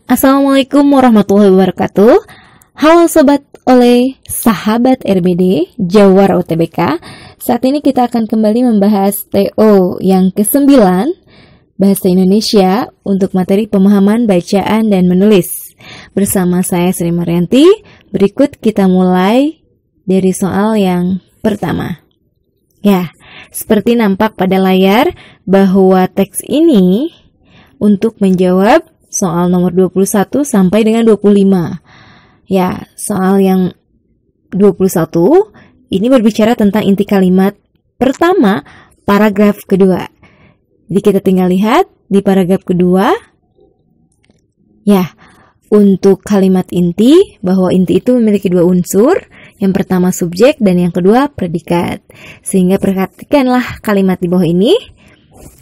Assalamualaikum warahmatullahi wabarakatuh. Halo sobat oleh sahabat RBD Jawara UTBK. Saat ini kita akan kembali membahas TO yang ke-9 Bahasa Indonesia untuk materi pemahaman bacaan dan menulis. Bersama saya Sri Maryanti. Berikut kita mulai dari soal yang pertama. Ya, seperti nampak pada layar bahwa teks ini untuk menjawab soal nomor 21 sampai dengan 25. Ya, soal yang 21 ini berbicara tentang inti kalimat pertama paragraf kedua. Jadi kita tinggal lihat di paragraf kedua. Ya, untuk kalimat inti, bahwa inti itu memiliki dua unsur. Yang pertama subjek dan yang kedua predikat. Sehingga perhatikanlah kalimat di bawah ini.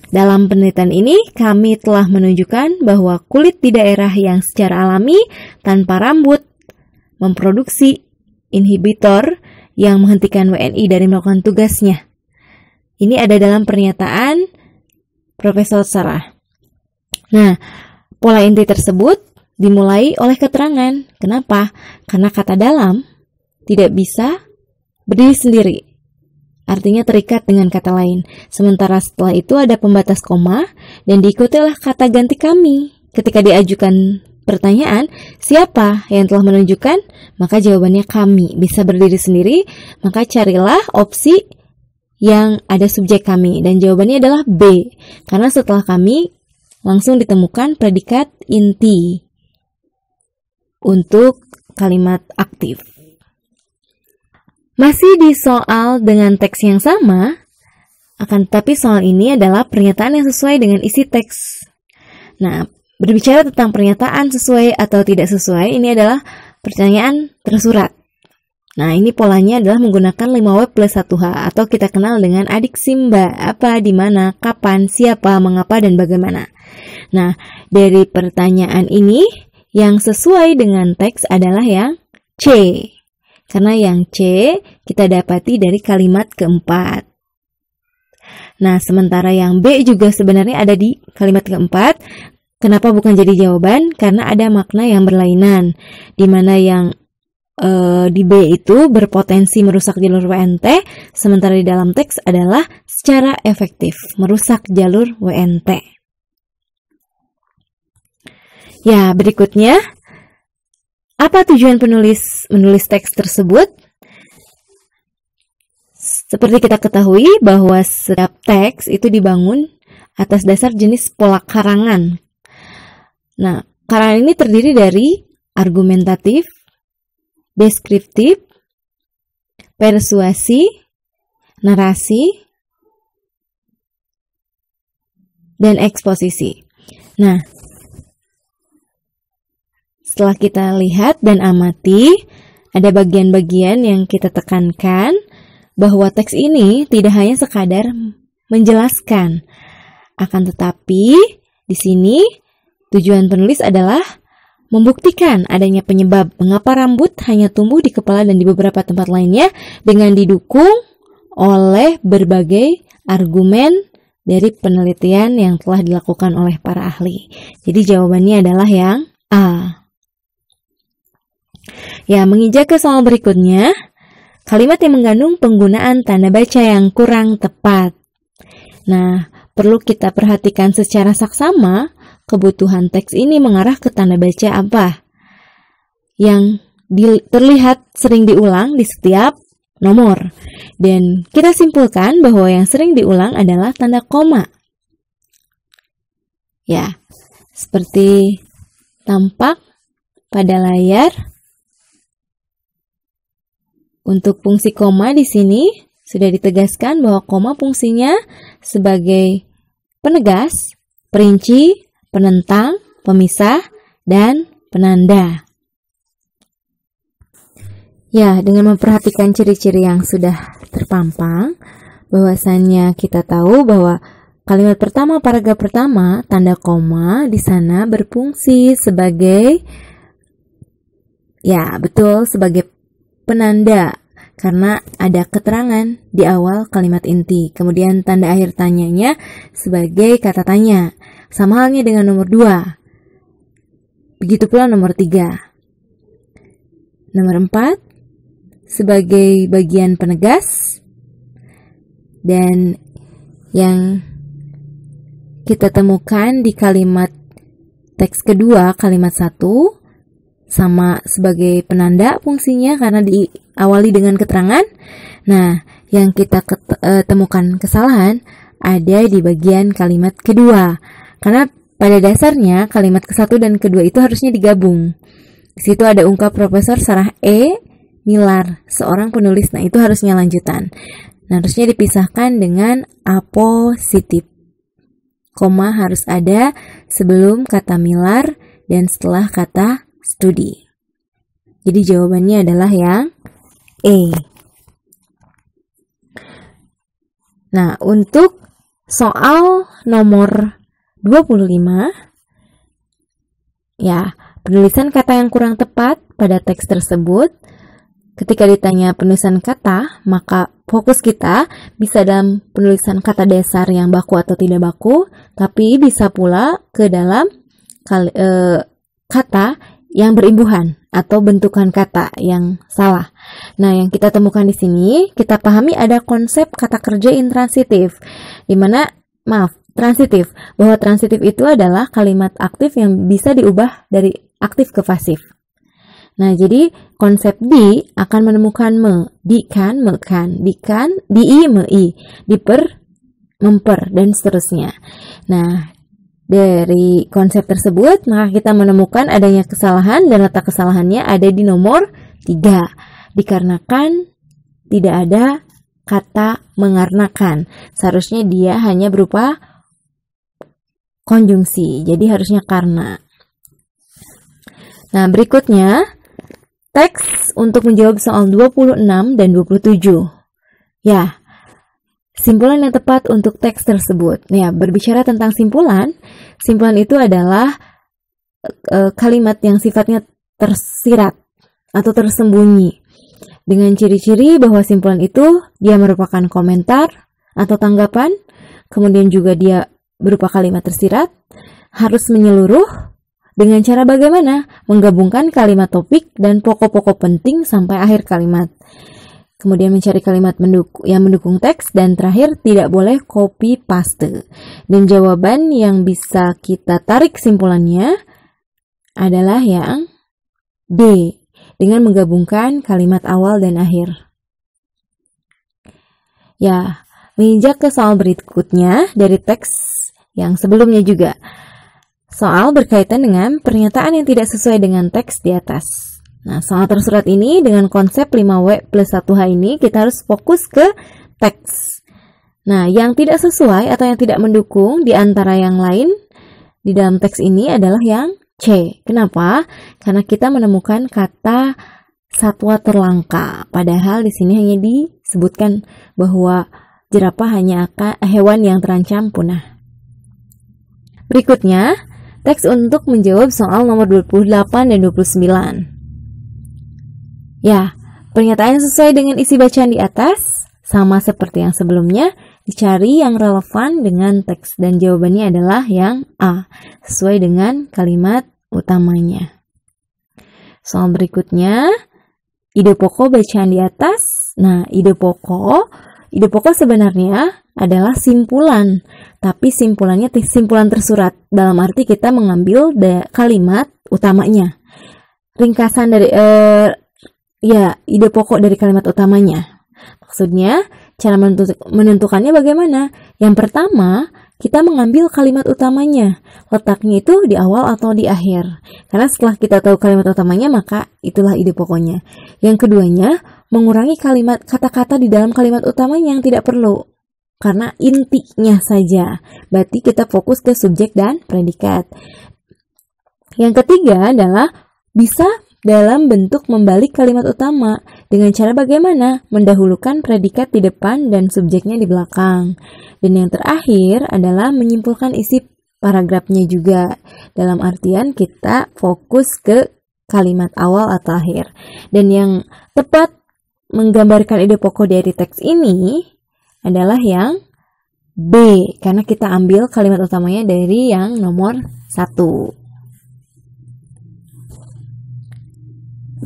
Dalam penelitian ini, kami telah menunjukkan bahwa kulit di daerah yang secara alami tanpa rambut memproduksi inhibitor yang menghentikan WNI dari melakukan tugasnya. Ini ada dalam pernyataan Profesor Sarah. Nah, pola inti tersebut dimulai oleh keterangan. Kenapa? Karena kata dalam tidak bisa berdiri sendiri. Artinya terikat dengan kata lain. Sementara setelah itu ada pembatas koma dan diikutilah kata ganti kami. Ketika diajukan pertanyaan, siapa yang telah menunjukkan? Maka jawabannya kami. Bisa berdiri sendiri, maka carilah opsi yang ada subjek kami. Dan jawabannya adalah B. Karena setelah kami, langsung ditemukan predikat inti untuk kalimat aktif. Masih di soal dengan teks yang sama, akan tetapi soal ini adalah pernyataan yang sesuai dengan isi teks. Nah, berbicara tentang pernyataan sesuai atau tidak sesuai, ini adalah pertanyaan tersurat. Nah, ini polanya adalah menggunakan 5W plus 1H atau kita kenal dengan adik Simba, apa, di mana, kapan, siapa, mengapa, dan bagaimana. Nah, dari pertanyaan ini, yang sesuai dengan teks adalah yang C. Karena yang C kita dapati dari kalimat keempat. Nah, sementara yang B juga sebenarnya ada di kalimat keempat. Kenapa bukan jadi jawaban? Karena ada makna yang berlainan. Di mana yang di B itu berpotensi merusak jalur WNT, sementara di dalam teks adalah secara efektif merusak jalur WNT. Ya, berikutnya. Apa tujuan penulis menulis teks tersebut? Seperti kita ketahui bahwa setiap teks itu dibangun atas dasar jenis pola karangan. Nah, karangan ini terdiri dari argumentatif, deskriptif, persuasi, narasi, dan eksposisi. Nah, setelah kita lihat dan amati, ada bagian-bagian yang kita tekankan bahwa teks ini tidak hanya sekadar menjelaskan. Akan tetapi, di sini tujuan penulis adalah membuktikan adanya penyebab mengapa rambut hanya tumbuh di kepala dan di beberapa tempat lainnya dengan didukung oleh berbagai argumen dari penelitian yang telah dilakukan oleh para ahli. Jadi jawabannya adalah yang A. Ya, menginjak ke soal berikutnya, kalimat yang mengandung penggunaan tanda baca yang kurang tepat. Nah, perlu kita perhatikan secara saksama, kebutuhan teks ini mengarah ke tanda baca apa? Yang terlihat sering diulang di setiap nomor. Dan kita simpulkan bahwa yang sering diulang adalah tanda koma. Ya, seperti tampak pada layar. Untuk fungsi koma di sini sudah ditegaskan bahwa koma fungsinya sebagai penegas, perinci, penentang, pemisah, dan penanda. Ya, dengan memperhatikan ciri-ciri yang sudah terpampang, bahwasannya kita tahu bahwa kalimat pertama, paragraf pertama, tanda koma di sana berfungsi sebagai, ya betul, sebagai penanda karena ada keterangan di awal kalimat inti. Kemudian tanda akhir tanyanya sebagai kata tanya. Sama halnya dengan nomor 2. Begitu pula nomor 3. Nomor 4, sebagai bagian penegas. Dan yang kita temukan di kalimat teks kedua, kalimat 1, sama sebagai penanda fungsinya karena diawali dengan keterangan. Nah, yang kita temukan kesalahan ada di bagian kalimat kedua. Karena pada dasarnya kalimat ke-1 dan kedua itu harusnya digabung. Di situ ada ungkap Profesor Sarah E. Millar, seorang penulis. Nah, itu harusnya lanjutan. Nah, harusnya dipisahkan dengan apositif. Koma harus ada sebelum kata Millar dan setelah kata studi. Jadi jawabannya adalah yang E. Nah, untuk soal nomor 25, ya, penulisan kata yang kurang tepat pada teks tersebut. Ketika ditanya penulisan kata, maka fokus kita bisa dalam penulisan kata dasar yang baku atau tidak baku, tapi bisa pula ke dalam kata yang berimbuhan atau bentukan kata yang salah. Nah, yang kita temukan di sini, kita pahami ada konsep kata kerja intransitif, transitif, bahwa transitif itu adalah kalimat aktif yang bisa diubah dari aktif ke pasif. Nah, jadi konsep di akan menemukan dikan, mekan, dikan, dii, mei, diper, memper, dan seterusnya. Nah, dari konsep tersebut, maka kita menemukan adanya kesalahan dan letak kesalahannya ada di nomor 3. Dikarenakan tidak ada kata mengarenakan. Seharusnya dia hanya berupa konjungsi, jadi harusnya karena. Nah, berikutnya teks untuk menjawab soal 26 dan 27. Ya, simpulan yang tepat untuk teks tersebut. Ya, berbicara tentang simpulan itu adalah kalimat yang sifatnya tersirat atau tersembunyi. Dengan ciri-ciri bahwa simpulan itu dia merupakan komentar atau tanggapan, kemudian juga dia berupa kalimat tersirat, harus menyeluruh. Dengan cara bagaimana? Menggabungkan kalimat topik dan pokok-pokok penting sampai akhir kalimat. Kemudian mencari kalimat yang mendukung teks, dan terakhir tidak boleh copy paste. Dan jawaban yang bisa kita tarik kesimpulannya adalah yang D, dengan menggabungkan kalimat awal dan akhir. Ya, menginjak ke soal berikutnya dari teks yang sebelumnya juga. Soal berkaitan dengan pernyataan yang tidak sesuai dengan teks di atas. Nah, soal tersurat ini dengan konsep 5W plus 1H ini kita harus fokus ke teks. Nah, yang tidak sesuai atau yang tidak mendukung di antara yang lain di dalam teks ini adalah yang C. Kenapa? Karena kita menemukan kata satwa terlangka. Padahal di sini hanya disebutkan bahwa jerapah hanya hewan yang terancam punah. Berikutnya, teks untuk menjawab soal nomor 28 dan 29. Ya, pernyataan sesuai dengan isi bacaan di atas, sama seperti yang sebelumnya, dicari yang relevan dengan teks dan jawabannya adalah yang A, sesuai dengan kalimat utamanya. Soal berikutnya, ide pokok bacaan di atas. Nah, ide pokok sebenarnya adalah simpulan, tapi simpulannya simpulan tersurat. Dalam arti kita mengambil kalimat utamanya. Ringkasan dari ide pokok dari kalimat utamanya. Maksudnya, cara menentukannya bagaimana? Yang pertama, kita mengambil kalimat utamanya. Letaknya itu di awal atau di akhir. Karena setelah kita tahu kalimat utamanya, maka itulah ide pokoknya. Yang keduanya, mengurangi kata-kata di dalam kalimat utamanya yang tidak perlu. Karena intinya saja. Berarti kita fokus ke subjek dan predikat. Yang ketiga adalah bisa dalam bentuk membalik kalimat utama. Dengan cara bagaimana? Mendahulukan predikat di depan dan subjeknya di belakang. Dan yang terakhir adalah menyimpulkan isi paragrafnya juga. Dalam artian kita fokus ke kalimat awal atau akhir. Dan yang tepat menggambarkan ide pokok dari teks ini adalah yang B, karena kita ambil kalimat utamanya dari yang nomor 1.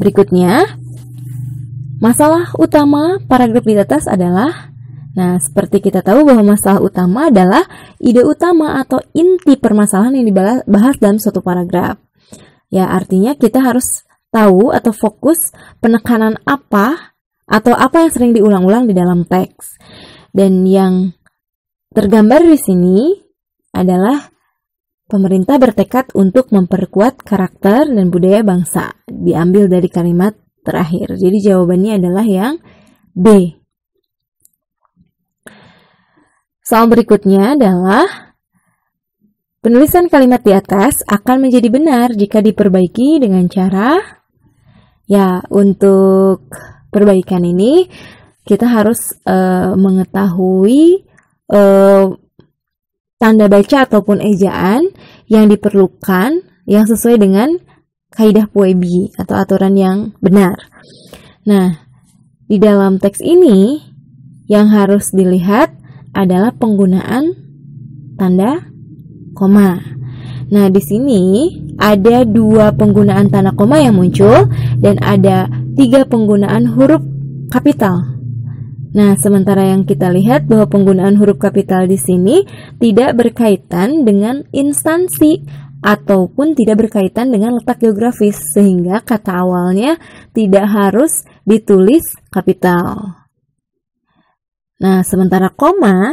berikutnya, masalah utama paragraf di atas adalah, nah seperti kita tahu bahwa masalah utama adalah ide utama atau inti permasalahan yang dibahas dalam suatu paragraf. Ya, artinya kita harus tahu atau fokus penekanan apa atau apa yang sering diulang-ulang di dalam teks. Dan yang tergambar di sini adalah pemerintah bertekad untuk memperkuat karakter dan budaya bangsa. Diambil dari kalimat terakhir. Jadi jawabannya adalah yang B. Soal berikutnya adalah penulisan kalimat di atas akan menjadi benar jika diperbaiki dengan cara, ya, untuk perbaikan ini kita harus mengetahui tanda baca ataupun ejaan yang diperlukan yang sesuai dengan kaidah Puebi atau aturan yang benar. Nah, di dalam teks ini yang harus dilihat adalah penggunaan tanda koma. Nah, di sini ada 2 penggunaan tanda koma yang muncul dan ada 3 penggunaan huruf kapital. Nah, sementara yang kita lihat bahwa penggunaan huruf kapital di sini tidak berkaitan dengan instansi ataupun tidak berkaitan dengan letak geografis, sehingga kata awalnya tidak harus ditulis kapital. Nah, sementara koma,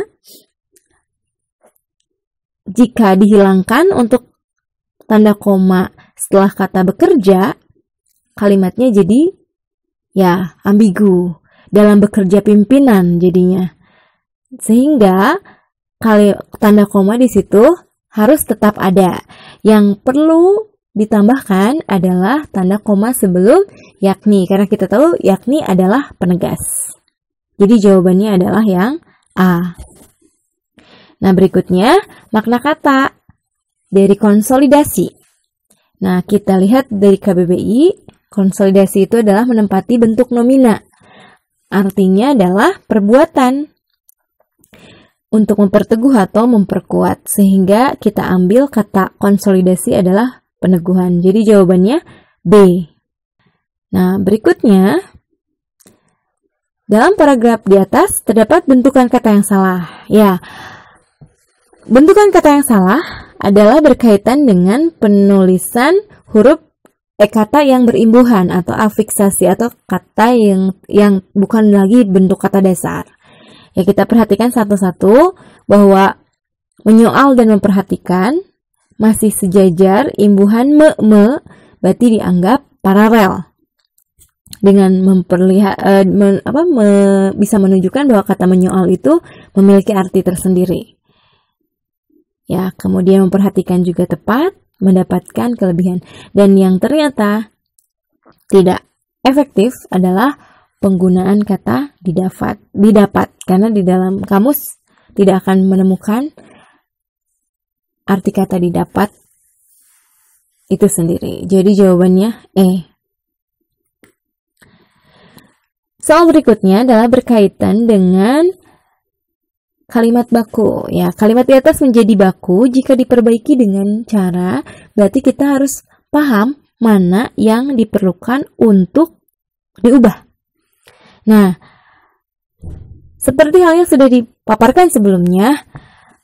jika dihilangkan untuk tanda koma setelah kata bekerja, kalimatnya jadi, ya, ambigu. Dalam bekerja pimpinan jadinya. Sehingga tanda koma di situ harus tetap ada. Yang perlu ditambahkan adalah tanda koma sebelum yakni, karena kita tahu yakni adalah penegas. Jadi jawabannya adalah yang A. Nah, berikutnya makna kata dari konsolidasi. Nah, kita lihat dari KBBI, konsolidasi itu adalah menempati bentuk nomina. Artinya adalah perbuatan untuk memperteguh atau memperkuat, sehingga kita ambil kata konsolidasi adalah peneguhan. Jadi jawabannya B. Nah, berikutnya, dalam paragraf di atas terdapat bentukan kata yang salah. Ya, bentukan kata yang salah adalah berkaitan dengan penulisan huruf kata yang berimbuhan atau afiksasi atau kata yang bukan lagi bentuk kata dasar. Ya, kita perhatikan satu-satu bahwa menyoal dan memperhatikan masih sejajar, imbuhan me berarti dianggap paralel. Dengan bisa menunjukkan bahwa kata menyoal itu memiliki arti tersendiri. Ya, kemudian memperhatikan juga tepat, mendapatkan kelebihan. Dan yang ternyata tidak efektif adalah penggunaan kata didapat, karena di dalam kamus tidak akan menemukan arti kata didapat itu sendiri. Jadi jawabannya E. Soal berikutnya adalah berkaitan dengan kalimat baku. Ya, kalimat di atas menjadi baku jika diperbaiki dengan cara, berarti kita harus paham mana yang diperlukan untuk diubah. Nah, seperti hal yang sudah dipaparkan sebelumnya,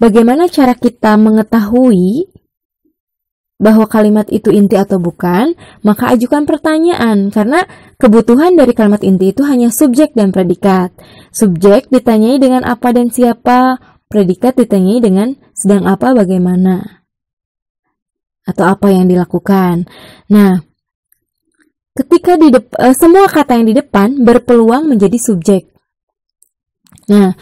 bagaimana cara kita mengetahui bahwa kalimat itu inti atau bukan? Maka ajukan pertanyaan, karena kebutuhan dari kalimat inti itu hanya subjek dan predikat. Subjek ditanyai dengan apa dan siapa, predikat ditanyai dengan sedang apa, bagaimana, atau apa yang dilakukan. Nah, ketika semua kata yang di depan berpeluang menjadi subjek. Nah,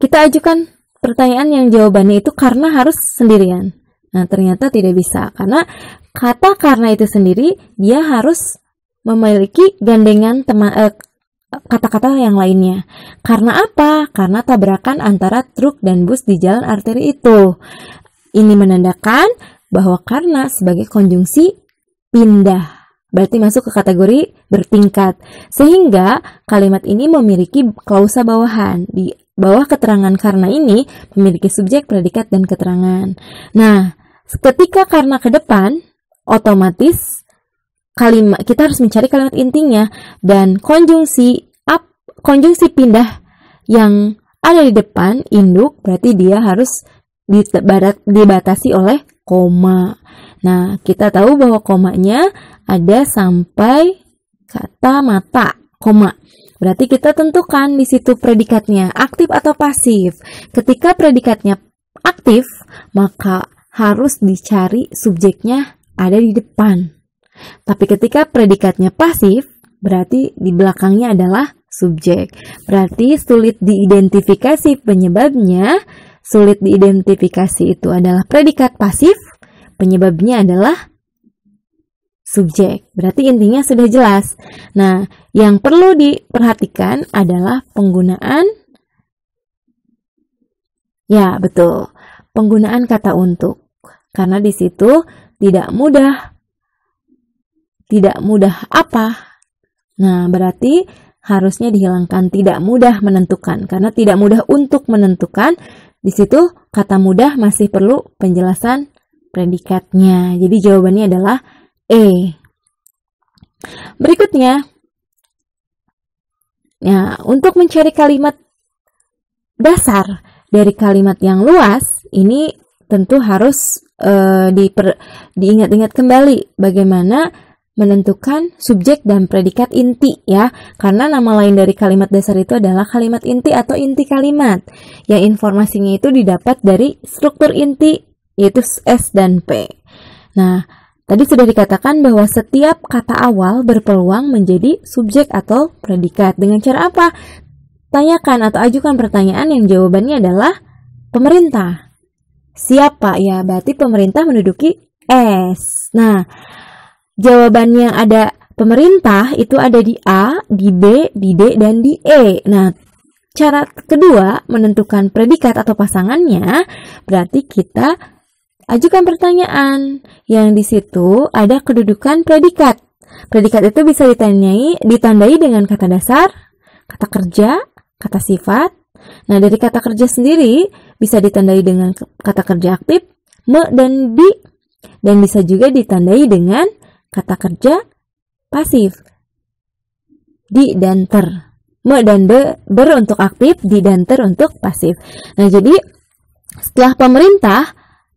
kita ajukan pertanyaan yang jawabannya itu karena harus sendirian. Nah, ternyata tidak bisa, karena kata karena itu sendiri dia harus memiliki gandengan kata-kata yang lainnya. Karena apa? Karena tabrakan antara truk dan bus di jalan arteri itu. Ini menandakan bahwa karena sebagai konjungsi pindah, berarti masuk ke kategori bertingkat. Sehingga kalimat ini memiliki klausa bawahan. Di bawah keterangan karena ini memiliki subjek, predikat, dan keterangan. Nah, ketika karena ke depan, otomatis kalimat, kita harus mencari kalimat intinya, dan konjungsi pindah yang ada di depan induk berarti dia harus dibatasi oleh koma. Nah, kita tahu bahwa komanya ada sampai kata mata, koma. Berarti kita tentukan di situ predikatnya aktif atau pasif. Ketika predikatnya aktif, maka harus dicari subjeknya ada di depan. Tapi ketika predikatnya pasif, berarti di belakangnya adalah subjek. Berarti sulit diidentifikasi penyebabnya. Sulit diidentifikasi itu adalah predikat pasif, penyebabnya adalah subjek. Berarti intinya sudah jelas. Nah, yang perlu diperhatikan adalah penggunaan, ya betul, penggunaan kata untuk. Karena di situ tidak mudah apa? Nah, berarti harusnya dihilangkan tidak mudah menentukan. Karena tidak mudah untuk menentukan, di situ kata mudah masih perlu penjelasan predikatnya. Jadi jawabannya adalah E. Berikutnya, ya, untuk mencari kalimat dasar dari kalimat yang luas, ini tentu harus diingat-ingat kembali bagaimana menentukan subjek dan predikat inti, ya. Karena nama lain dari kalimat dasar itu adalah kalimat inti atau inti kalimat, yang informasinya itu didapat dari struktur inti, yaitu S dan P. Nah, tadi sudah dikatakan bahwa setiap kata awal berpeluang menjadi subjek atau predikat. Dengan cara apa? Tanyakan atau ajukan pertanyaan yang jawabannya adalah pemerintah. Siapa? Ya, berarti pemerintah menduduki S. Nah, jawabannya ada pemerintah itu ada di A, di B, di D, dan di E. Nah, cara kedua menentukan predikat atau pasangannya, berarti kita ajukan pertanyaan yang di situ ada kedudukan predikat. Predikat itu bisa ditandai dengan kata dasar, kata kerja, kata sifat. Nah, dari kata kerja sendiri bisa ditandai dengan kata kerja aktif, me dan di, dan bisa juga ditandai dengan kata kerja pasif, di dan ter. Me dan ber untuk aktif, di dan ter untuk pasif. Nah, jadi setelah pemerintah,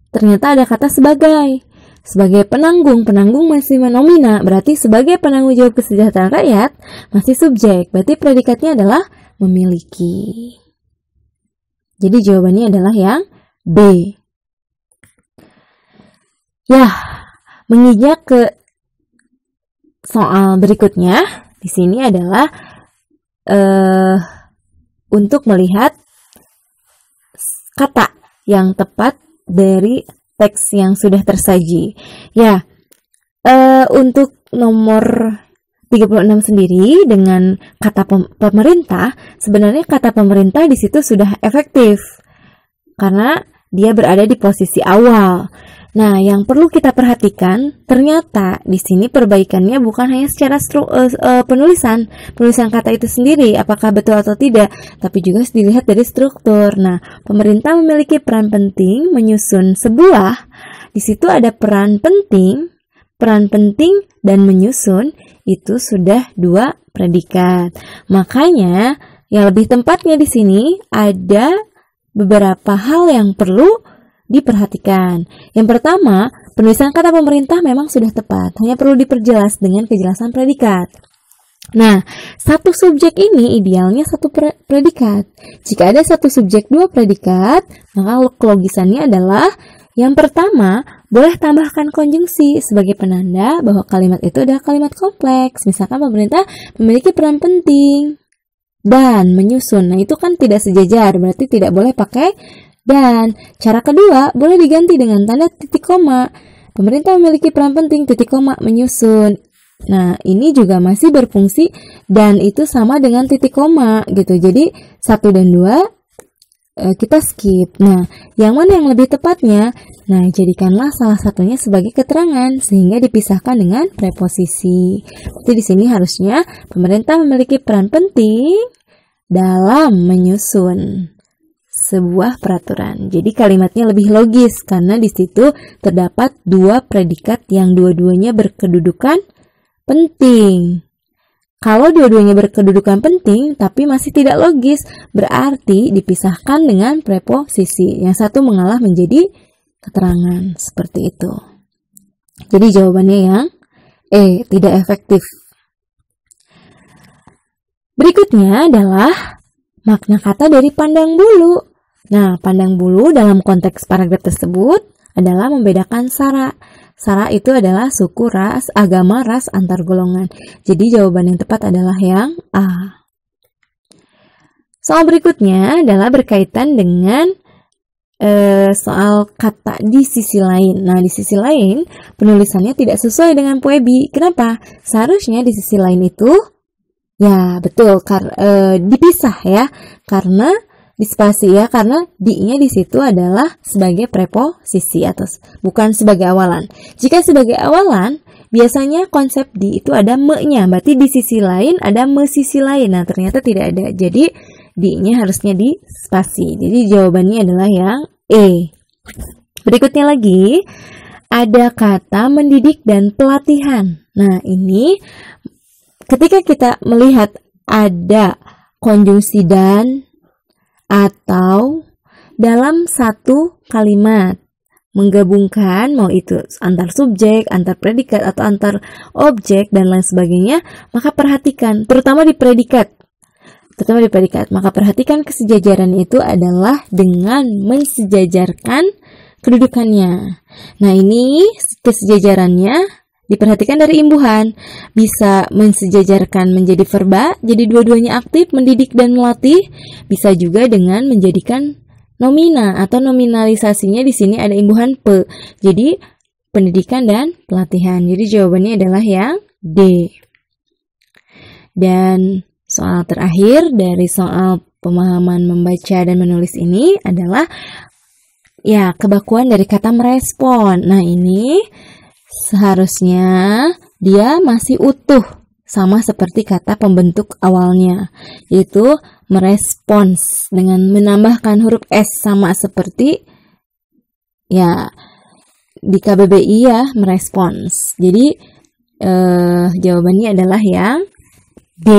ternyata ada kata sebagai. Sebagai penanggung masih nomina, berarti sebagai penanggung jawab kesejahteraan rakyat masih subjek. Berarti predikatnya adalah memiliki. Jadi jawabannya adalah yang B. Ya, menginjak ke soal berikutnya, di sini adalah untuk melihat kata yang tepat dari teks yang sudah tersaji. Ya, untuk nomor 36 sendiri dengan kata pemerintah, sebenarnya kata pemerintah di situ sudah efektif karena dia berada di posisi awal. Nah, yang perlu kita perhatikan, ternyata di sini perbaikannya bukan hanya secara penulisan kata itu sendiri, apakah betul atau tidak, tapi juga harus dilihat dari struktur. Nah, pemerintah memiliki peran penting menyusun sebuah, di situ ada peran penting dan menyusun, itu sudah dua predikat. Makanya, yang lebih tempatnya di sini ada beberapa hal yang perlu diperhatikan. Yang pertama, penulisan kata pemerintah memang sudah tepat, hanya perlu diperjelas dengan kejelasan predikat. Nah, satu subjek ini idealnya satu predikat. Jika ada satu subjek dua predikat, maka logisannya adalah yang pertama, boleh tambahkan konjungsi sebagai penanda bahwa kalimat itu adalah kalimat kompleks. Misalkan pemerintah memiliki peran penting dan menyusun. Nah, itu kan tidak sejajar, berarti tidak boleh pakai dan. Cara kedua, boleh diganti dengan tanda titik koma. Pemerintah memiliki peran penting, titik koma, menyusun. Nah, ini juga masih berfungsi dan itu sama dengan titik koma gitu. Jadi, 1 dan 2 kita skip. Nah, yang mana yang lebih tepatnya? Nah, jadikanlah salah satunya sebagai keterangan sehingga dipisahkan dengan preposisi. Jadi di sini harusnya pemerintah memiliki peran penting dalam menyusun sebuah peraturan. Jadi kalimatnya lebih logis karena di situ terdapat dua predikat yang dua-duanya berkedudukan penting. Kalau dua-duanya berkedudukan penting tapi masih tidak logis, berarti dipisahkan dengan preposisi. Yang satu mengalah menjadi keterangan, seperti itu. Jadi jawabannya yang E, tidak efektif. Berikutnya adalah makna kata dari pandang bulu. Nah, pandang bulu dalam konteks paragraf tersebut adalah membedakan sara. Sara itu adalah suku, ras, agama, ras, antar golongan. Jadi jawaban yang tepat adalah yang A. Soal berikutnya adalah berkaitan dengan soal kata di sisi lain. Nah, di sisi lain penulisannya tidak sesuai dengan Puebi. Kenapa? Seharusnya di sisi lain itu ya betul dipisah ya, karena dispasi ya, karena di-nya di situ adalah sebagai preposisi atau bukan sebagai awalan. Jika sebagai awalan, biasanya konsep di itu ada me-nya, berarti di sisi lain ada me sisi lain. Nah, ternyata tidak ada. Jadi di-nya harusnya di spasi. Jadi jawabannya adalah yang E. Berikutnya lagi ada kata mendidik dan pelatihan. Nah, ini ketika kita melihat ada konjungsi dan atau dalam satu kalimat menggabungkan, mau itu antar subjek, antar predikat, atau antar objek dan lain sebagainya, maka perhatikan, terutama di predikat, maka perhatikan kesejajaran itu adalah dengan mensejajarkan kedudukannya. Nah, ini kesejajarannya diperhatikan dari imbuhan, bisa mensejajarkan menjadi verba, jadi dua-duanya aktif, mendidik dan melatih, bisa juga dengan menjadikan nomina atau nominalisasinya di sini ada imbuhan pe, jadi pendidikan dan pelatihan. Jadi jawabannya adalah yang D. Dan soal terakhir dari soal pemahaman membaca dan menulis ini adalah ya kebakuan dari kata merespon. Nah, ini seharusnya dia masih utuh sama seperti kata pembentuk awalnya, yaitu merespons dengan menambahkan huruf S sama seperti ya di KBBI ya, merespons. Jadi jawabannya adalah yang D.